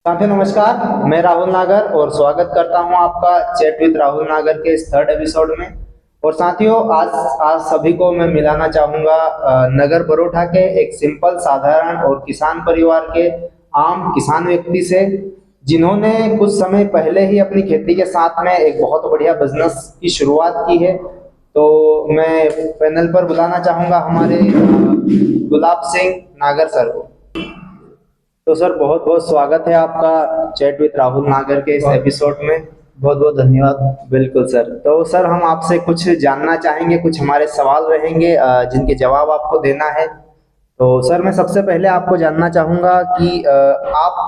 साथियों नमस्कार, मैं राहुल नागर और स्वागत करता हूं आपका चैट विद राहुल नागर के इस थर्ड एपिसोड में। और साथियों आज आज सभी को मैं मिलाना चाहूंगा नगर बरोठा के एक सिंपल साधारण और किसान परिवार के आम किसान व्यक्ति से, जिन्होंने कुछ समय पहले ही अपनी खेती के साथ में एक बहुत बढ़िया बिजनेस की शुरुआत की है। तो मैं पैनल पर बुलाना चाहूंगा हमारे गुलाब सिंह नागर सर को। तो सर बहुत बहुत स्वागत है आपका चैट विद राहुल नागर के इस एपिसोड में। बहुत बहुत धन्यवाद। बिल्कुल सर। तो सर हम आपसे कुछ जानना चाहेंगे, कुछ हमारे सवाल रहेंगे जिनके जवाब आपको देना है। तो सर मैं सबसे पहले आपको जानना चाहूंगा कि आप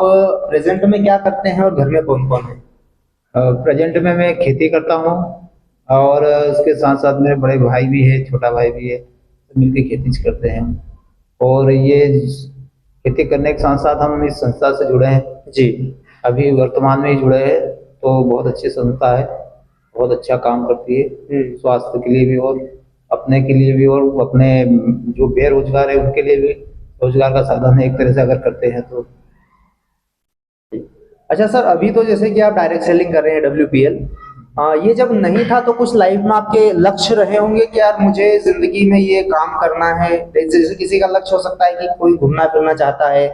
प्रेजेंट में क्या करते हैं और घर में कौन कौन है? प्रेजेंट में मैं खेती करता हूँ और उसके साथ साथ मेरे बड़े भाई भी है, छोटा भाई भी है, तो मिलकर खेती करते हैं। और ये खेती करने के साथ साथ हम इस संस्था से जुड़े हैं जी। अभी वर्तमान में ही जुड़े हैं। तो बहुत अच्छी संस्था है, बहुत अच्छा काम करती है स्वास्थ्य के लिए भी और अपने के लिए भी, और अपने जो बेरोजगार है उनके लिए भी रोजगार का साधन है एक तरह से अगर करते हैं तो। अच्छा सर, अभी तो जैसे कि आप डायरेक्ट सेलिंग कर रहे हैं WPL, ये जब नहीं था तो कुछ लाइफ में आपके लक्ष्य रहे होंगे कि यार मुझे जिंदगी में ये काम करना है। जैसे किसी का लक्ष्य हो सकता है कि कोई घूमना फिरना चाहता है,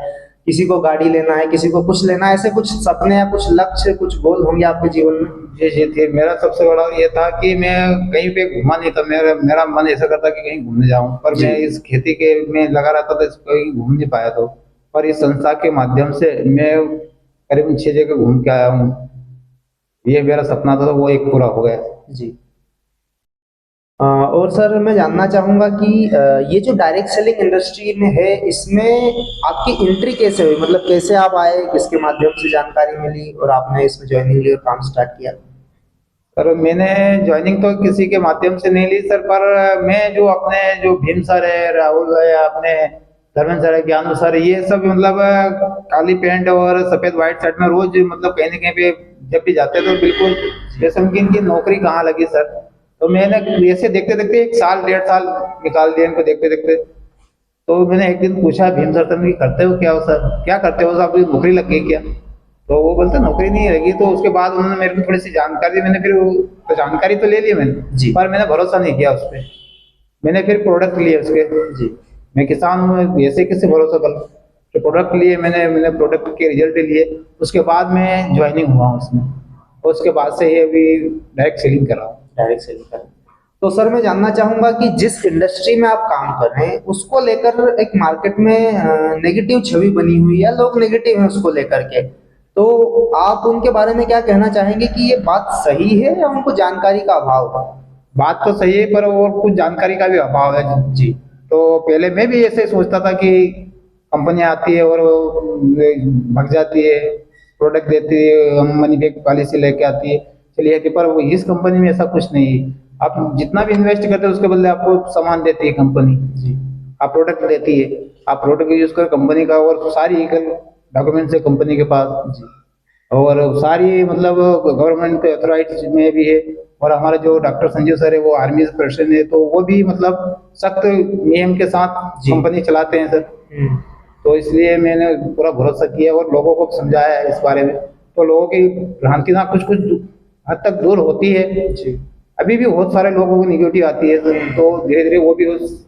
किसी को गाड़ी लेना है, किसी को कुछ लेना है, ऐसे कुछ सपने या कुछ लक्ष्य कुछ गोल होंगे आपके जीवन में? जी जी थे। मेरा सबसे बड़ा ये था कि मैं कहीं पे घूमा नहीं था। मेरा मेरा मन ऐसा करता कि कहीं घूमने जाऊं, पर जी। मैं इस खेती के में लगा रहता था, कहीं घूम नहीं पाया। तो पर इस संस्था के माध्यम से मैं करीबन 6 जगह घूम के आया हूँ। ये मेरा सपना था तो वो एक पूरा हो गया। जी। और सर मैं जानना चाहूंगा कि ये जो डायरेक्ट सेलिंग इंडस्ट्री में है, इसमें आपकी एंट्री कैसे हुई? मतलब कैसे आप आए, किसके माध्यम से जानकारी मिली और आपने इसमें ज्वाइनिंग ली और काम स्टार्ट किया? सर मैंने ज्वाइनिंग तो किसी के माध्यम से नहीं ली सर, पर मैं जो अपने जो भीम सर है, राहुल है, अपने धर्मेंद्र सर है, ज्ञान सर है, ये सब मतलब काली पैंट और सफेद व्हाइट शर्ट में रोज मतलब कहीं ना कहीं पे जब भी जाते तो बिल्कुल जैसे उनकी इनकी नौकरी कहाँ लगी सर। तो मैंने ऐसे देखते देखते 1 साल 1.5 साल निकाल दिया इनको देखते देखते। तो मैंने एक दिन पूछा भीम सर तुम ये करते हो क्या हो सर, क्या करते हो सर, आपकी नौकरी लग गई क्या? तो वो बोलते नौकरी नहीं लगी। तो उसके बाद उन्होंने मेरे को थोड़ी सी जानकारी दी। मैंने फिर तो जानकारी तो ले ली मैंने जी। पर मैंने भरोसा नहीं किया उस पर। मैंने फिर प्रोडक्ट लिए उसके। जी। मैं किसान हूँ, ऐसे कैसे भरोसा कर लूं? तो प्रोडक्ट लिए मैंने मैंने प्रोडक्ट के रिजल्ट लिए। उसके बाद मैं ज्वाइनिंग हुआ हूँ उसमें, और उसके बाद से ही अभी डायरेक्ट सेलिंग कर रहा हूँ। डायरेक्ट सेलिंग कर। तो सर मैं जानना चाहूंगा कि जिस इंडस्ट्री में आप काम कर रहे हैं उसको लेकर एक मार्केट में नेगेटिव छवि बनी हुई है, लोग नेगेटिव हैं उसको लेकर के। तो आप उनके बारे में क्या कहना चाहेंगे कि ये बात सही है या उनको जानकारी का अभाव है? बात तो सही है पर और कुछ जानकारी का भी अभाव है जी। तो पहले मैं भी ऐसे सोचता था कि कंपनियां आती है और वो भाग जाती है, प्रोडक्ट देती है, हम मनी बैक पॉलिसी लेके आती है, चलिए आती है। पर वो इस कंपनी में ऐसा कुछ नहीं है। आप जितना भी इन्वेस्ट करते हो उसके बदले आपको सामान देती है कंपनी जी। आप प्रोडक्ट देती है, आप प्रोडक्ट यूज कर कंपनी का, और सारी डॉक्यूमेंट्स है कंपनी के पास जी। और सारी मतलब गवर्नमेंट के अथॉराइज में भी है। और हमारे जो डॉक्टर संजीव सर है वो आर्मी से पर्सन है, तो वो भी मतलब सख्त नियम के साथ कंपनी चलाते हैं सर। तो इसलिए मैंने पूरा भरोसा किया और लोगों को समझाया है इस बारे में। तो लोगों की भ्रांति ना कुछ कुछ हद तक दूर होती है जी। अभी भी बहुत सारे लोगों को निगेटिव आती है सर। तो धीरे धीरे वो भी उस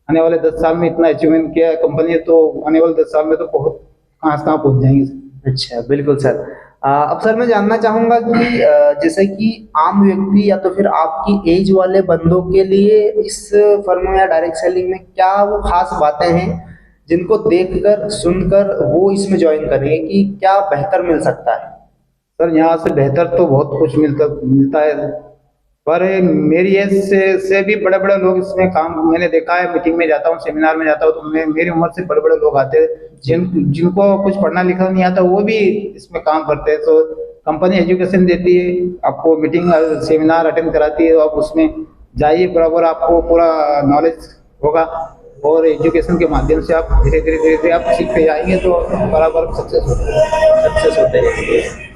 आने वाले 10 साल में इतना अचीवमेंट किया है कंपनी है, तो आने वाले 10 साल में तो बहुत कहाँ से कहाँ पहुंच जाएंगे सर। अच्छा बिल्कुल सर। अब सर मैं जानना चाहूंगा कि जैसे कि आम व्यक्ति या तो फिर आपकी एज वाले बंदों के लिए इस फर्म या डायरेक्ट सेलिंग में क्या वो खास बातें हैं जिनको देखकर सुनकर वो इसमें ज्वाइन करेंगे कि क्या बेहतर मिल सकता है? सर यहाँ से बेहतर तो बहुत कुछ मिलता है, पर मेरी एज से भी बड़े बड़े लोग इसमें काम मैंने देखा है। मीटिंग में जाता हूँ, सेमिनार में जाता हूँ, तो मेरी उम्र से बड़े बड़े लोग आते हैं जिनको कुछ पढ़ना लिखना नहीं आता, वो भी इसमें काम करते हैं। तो कंपनी एजुकेशन देती है आपको, मीटिंग सेमिनार अटेंड कराती है, तो आप उसमें जाइए, बराबर आपको पूरा नॉलेज होगा। और एजुकेशन के माध्यम से आप धीरे धीरे धीरे धीरे आप सीखते जाएंगे तो बराबर सक्सेस होते हैं।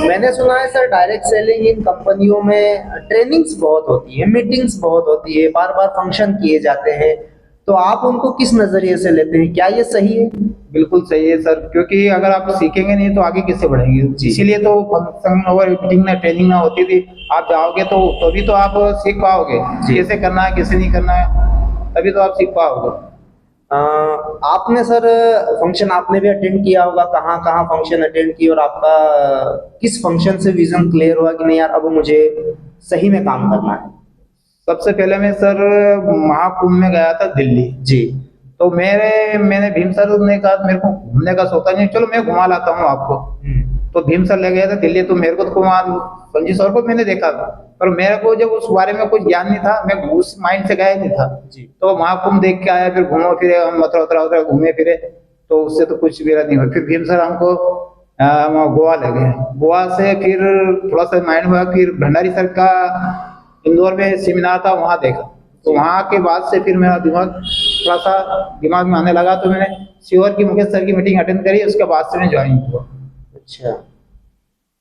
मैंने सुना है सर डायरेक्ट सेलिंग इन कंपनियों में ट्रेनिंग्स बहुत होती है, मीटिंग्स बहुत होती है, बार बार फंक्शन किए जाते हैं। तो आप उनको किस नजरिए से लेते हैं, क्या ये सही है? बिल्कुल सही है सर, क्योंकि अगर आप सीखेंगे नहीं तो आगे किससे बढ़ेंगे। जी। इसीलिए तो फंक्शन और मीटिंग ना ट्रेनिंग ना होती थी। आप जाओगे तो तभी तो आप सीख पाओगे जी। कैसे करना है कैसे नहीं करना है, तभी तो आप सीख पाओगे। आपने सर फंक्शन आपने भी अटेंड किया होगा, कहाँ कहाँ फंक्शन अटेंड किए और आपका किस फंक्शन से विजन क्लियर हुआ कि नहीं यार अब मुझे सही में काम करना है? सबसे पहले मैं सर महाकुंभ में गया था दिल्ली। जी। तो मैंने भीम सर ने कहा मेरे को घूमने का शौक है, चलो मैं घुमा लाता हूँ आपको। तो भीम सर ले गए थे दिल्ली, तो मेरे को तो वहाँ संजीव सर को मैंने देखा था, पर मेरे को जब उस बारे में कुछ ज्ञान नहीं था, मैं उस माइंड से गया नहीं था। जी। तो महाकुंभ देख के आया, फिर घूमो फिरे, हम मथुरा उतरा उतरा घूमे फिरे, तो उससे तो कुछ मेरा नहीं हुआ। फिर भीम सर हमको वहाँ गोवा ले गए। गोवा से फिर थोड़ा सा माइंड हुआ, फिर भंडारी सर का इंदौर में सेमिनार था, वहाँ देखा। तो वहाँ के बाद से फिर मेरा थोड़ा सा दिमाग में आने लगा, तो मैंने शिवर की मुकेश सर की मीटिंग अटेंड करी, उसके बाद से मैं ज्वाइन हुआ। अच्छा,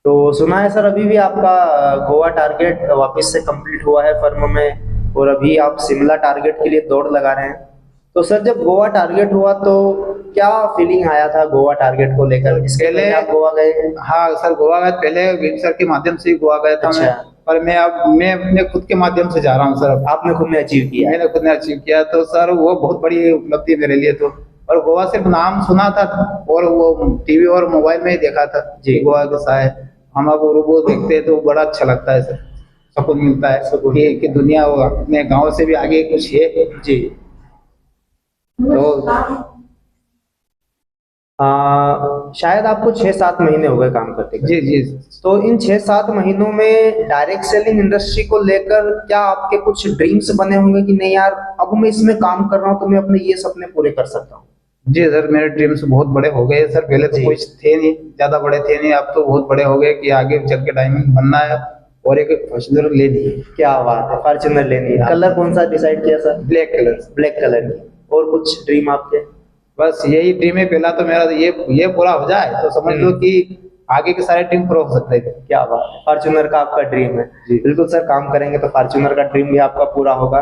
तो सुना है सर अभी भी आपका गोवा टारगेट वापस से कंप्लीट हुआ है फर्म में, और अभी आप शिमला टारगेट के लिए दौड़ लगा रहे हैं। तो सर जब गोवा टारगेट हुआ तो क्या फीलिंग आया था गोवा टारगेट को लेकर? इसके पहले आप गोवा गए हैं? हाँ सर, गोवा गए, पहले भीम सर के माध्यम से ही गोवा गया था। अच्छा। मैं, पर मैं अपने खुद के माध्यम से जा रहा हूँ सर। आपने खुद ने अचीव किया? मैंने खुद ने अचीव किया, तो सर वो बहुत बड़ी उपलब्धि है मेरे लिए तो। और गोवा सिर्फ नाम सुना था और वो टीवी और मोबाइल में ही देखा था जी गोवा कैसा है। हम अब वो देखते हैं तो बड़ा अच्छा लगता है सर, सुकून मिलता है कि दुनिया वो अपने गांव से भी आगे कुछ है जी। तो शायद आपको 6-7 महीने हो गए काम करते जी जी। तो इन 6-7 महीनों में डायरेक्ट सेलिंग इंडस्ट्री को लेकर क्या आपके कुछ ड्रीम्स बने होंगे कि नहीं यार अब मैं इसमें काम कर रहा हूँ तो मैं अपने ये सपने पूरे कर सकता हूँ? जी सर, मेरे ड्रीम्स बहुत बड़े हो गए सर। पहले तो कुछ थे नहीं, ज्यादा बड़े थे नहीं, अब तो बहुत बड़े हो गए कि आगे चल के डायमंड बनना है और एक फॉर्च्यूनर लेनी है। क्या बात है, फॉर्च्यूनर लेनी है। कलर कौन सा डिसाइड किया sir? Black colour. Black colour की। और कुछ ड्रीम आपके? बस यही ड्रीम है पहला तो मेरा, ये पूरा हो जाए तो समझ लो कि आगे के सारे ड्रीम पूरा हो सकते हैं। क्या बात है, फॉर्च्यूनर का आपका ड्रीम है। बिल्कुल सर, काम करेंगे तो फॉर्च्यूनर का ड्रीम भी आपका पूरा होगा।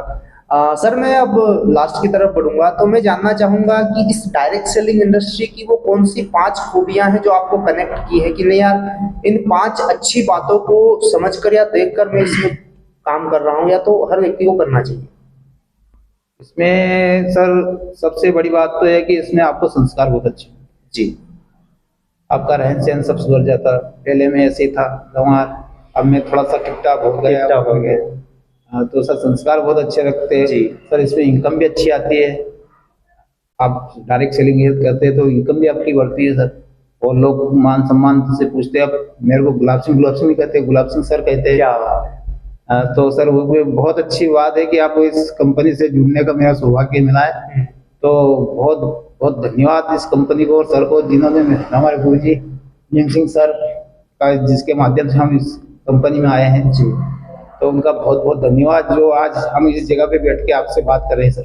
सर मैं अब लास्ट की तरफ बढ़ूंगा, तो मैं जानना चाहूंगा कि इस डायरेक्ट सेलिंग इंडस्ट्री की वो कौन सी 5 खूबियां हैं जो आपको कनेक्ट की है कि नहीं यार इन 5 अच्छी बातों को समझकर या देखकर मैं इसमें काम कर रहा हूँ, या तो हर व्यक्ति को करना चाहिए? इसमें सर सबसे बड़ी बात तो है कि इसमें आपको संस्कार बहुत अच्छे जी। आपका रहन सहन सब सुधर जाता। पहले में ऐसे ही था गंवार, अब मैं थोड़ा सा टिपटाप हो गया। हाँ, तो सर संस्कार बहुत अच्छे रखते हैं सर। इसमें इनकम भी अच्छी आती है, आप डायरेक्ट सेलिंग करते हैं तो इनकम भी आपकी बढ़ती है सर। और लोग मान सम्मान से पूछते हैं। अब मेरे को गुलाब सिंह नहीं कहते, गुलाब सिंह सर कहते हैं। क्या बात है। तो सर वो बहुत अच्छी बात है कि आप इस कंपनी से जुड़ने का मेरा सौभाग्य मिला है। तो बहुत बहुत धन्यवाद इस कंपनी को और सर को, जिन्होंने हमारे गुरु जी भीम सिंह सर का, जिसके माध्यम से हम इस कंपनी में आए हैं जी। तो उनका बहुत बहुत धन्यवाद, जो आज हम इस जगह पे बैठ के आपसे बात कर रहे हैं सर।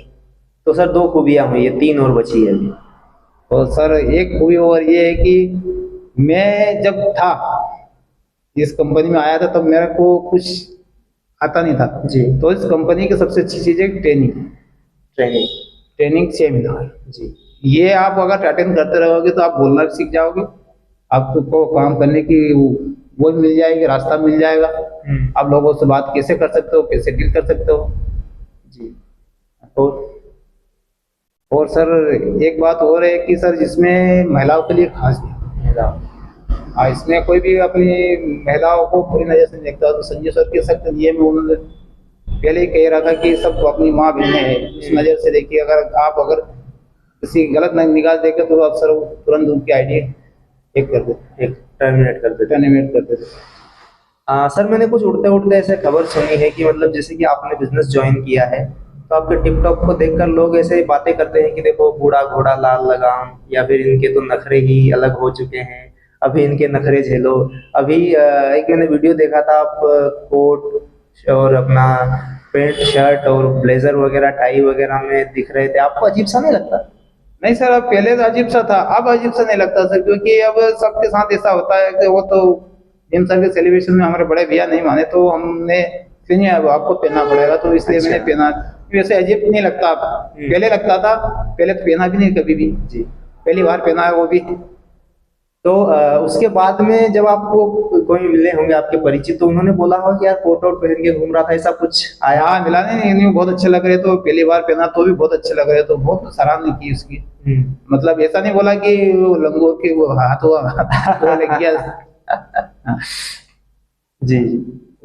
तो सर 2 खूबियां हुई है, 3 और बची है। तो सर एक खूबी और ये है कि मैं जब था इस कंपनी में आया था तब मेरे को कुछ आता नहीं था जी। तो इस कंपनी की सबसे अच्छी चीज है ट्रेनिंग सेमिनार जी। ये आप अगर अटेंड करते रहोगे तो आप बोलना भी सीख जाओगे, आपको काम करने की वो मिल जाएगी, रास्ता मिल जाएगा। आप लोगों से बात कैसे कर सकते हो, कैसे डील कर सकते हो जी। और सर एक बात और है कि सर जिसमें महिलाओं के लिए खास इसमें कोई भी अपनी महिलाओं को पूरी नजर से देखता तो संजय सर के सख्त नियम में उन्होंने पहले ही कह रहा था कि सब अपनी माँ बहनें हैं, उस नजर से देखिए। अगर किसी गलत निगाह देखे तो आप सर तुरंत उनकी आईडी टर्मिनेट कर देते। सर मैंने कुछ उड़ते ऐसे खबर सुनी है कि मतलब जैसे कि आपने बिजनेस ज्वाइन किया है तो आपके टिकटॉक को देखकर लोग ऐसे बातें करते हैं कि देखो बूढ़ा घोड़ा लाल लगाम, या फिर इनके तो नखरे ही अलग हो चुके हैं, अभी इनके नखरे झेलो। अभी एक मैंने वीडियो देखा था, आप कोट और अपना पेंट शर्ट और ब्लेजर वगैरह टाई वगैरह में दिख रहे थे, आपको अजीब सा नहीं लगता? नहीं सर, अब पहले तो अजीब सा था, अब अजीब सा नहीं लगता सर, क्योंकि अब सबके साथ ऐसा होता है कि वो तो भीम सर के सेलिब्रेशन में हमारे बड़े भैया नहीं माने तो हमने अब आपको पहनना पड़ेगा, तो इसलिए मैंने पहना। वैसे अजीब नहीं लगता। पहले लगता था, पहले तो पहना भी नहीं कभी भी जी। पहली बार पहना है वो भी। तो उसके बाद में जब आपको कोई मिले होंगे आपके परिचित, तो उन्होंने बोला हो कि यार कोट वोट पहन के घूम रहा था, ऐसा कुछ आया? हाँ मिला नहीं, नहीं बहुत अच्छे लग रहे, तो पहली बार पहना तो भी बहुत अच्छे लग रहे, तो बहुत सराहना की उसकी। मतलब ऐसा नहीं बोला कि वो लंगोट के वो हाथ हुआ वो लग गया। जी।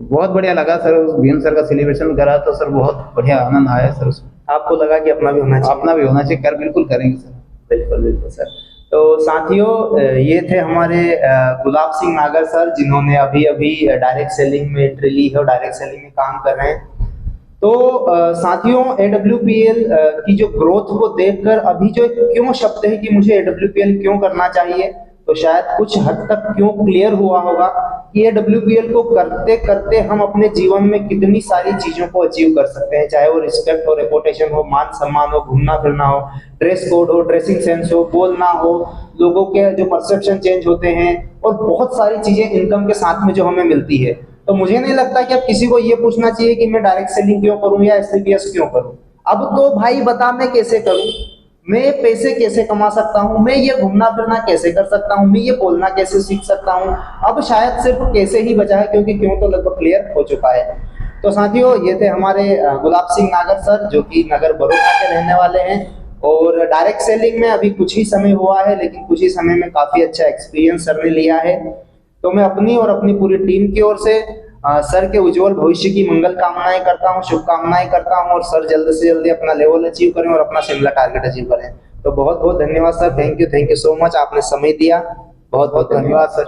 बहुत बढ़िया लगा सर, उस भीम सर का सेलिब्रेशन करा तो सर बहुत बढ़िया आनंद आया सर उसमें। आपको लगा कि अपना भी होना चाहिए? अपना भी होना चाहिए, कर बिल्कुल करेंगे सर। बिल्कुल बिल्कुल सर। तो साथियों, ये थे हमारे गुलाब सिंह नागर सर, जिन्होंने अभी अभी डायरेक्ट सेलिंग में एंट्री ली है और डायरेक्ट सेलिंग में काम कर रहे हैं। तो साथियों, AWPL की जो ग्रोथ को देखकर अभी जो एक क्यों शब्द है कि मुझे AWPL क्यों करना चाहिए, तो शायद कुछ हद तक क्यों क्लियर हुआ होगा कि AWPL को करते करते हम अपने जीवन में कितनी सारी चीजों को अचीव कर सकते हैं, चाहे वो रिस्पेक्ट हो, रेपुटेशन हो, मान सम्मान हो, घूमना फिरना हो, ड्रेस कोड हो, ड्रेसिंग सेंस हो, बोलना हो, लोगों के जो परसेप्शन चेंज होते हैं, और बहुत सारी चीजें इनकम के साथ में जो हमें मिलती है। तो मुझे नहीं लगता कि अब किसी को ये पूछना चाहिए कि मैं डायरेक्ट सेलिंग क्यों करूं या SCPS क्यों करूं। अब तो भाई बता मैं कैसे करूं, मैं पैसे कैसे कमा सकता हूं, मैं ये घूमना फिरना कैसे कर सकता हूं, मैं ये बोलना कैसे सीख सकता हूं। अब शायद सिर्फ कैसे ही बचा है, क्योंकि क्यों तो लगभग क्लियर हो चुका है। तो साथियों, ये थे हमारे गुलाब सिंह नागर सर, जो कि नगर बड़ौदा के रहने वाले हैं, और डायरेक्ट सेलिंग में अभी कुछ ही समय हुआ है, लेकिन कुछ ही समय में काफी अच्छा एक्सपीरियंस सर ने लिया है। तो मैं अपनी और अपनी पूरी टीम की ओर से सर के उज्जवल भविष्य की मंगल कामनाएं करता हूं, शुभकामनाएं करता हूं, और सर जल्द से जल्दी अपना लेवल अचीव करें और अपना शिमला टारगेट अचीव करें। तो बहुत बहुत धन्यवाद sir, thank you so much, आपने समय दिया, बहुत बहुत धन्यवाद सर।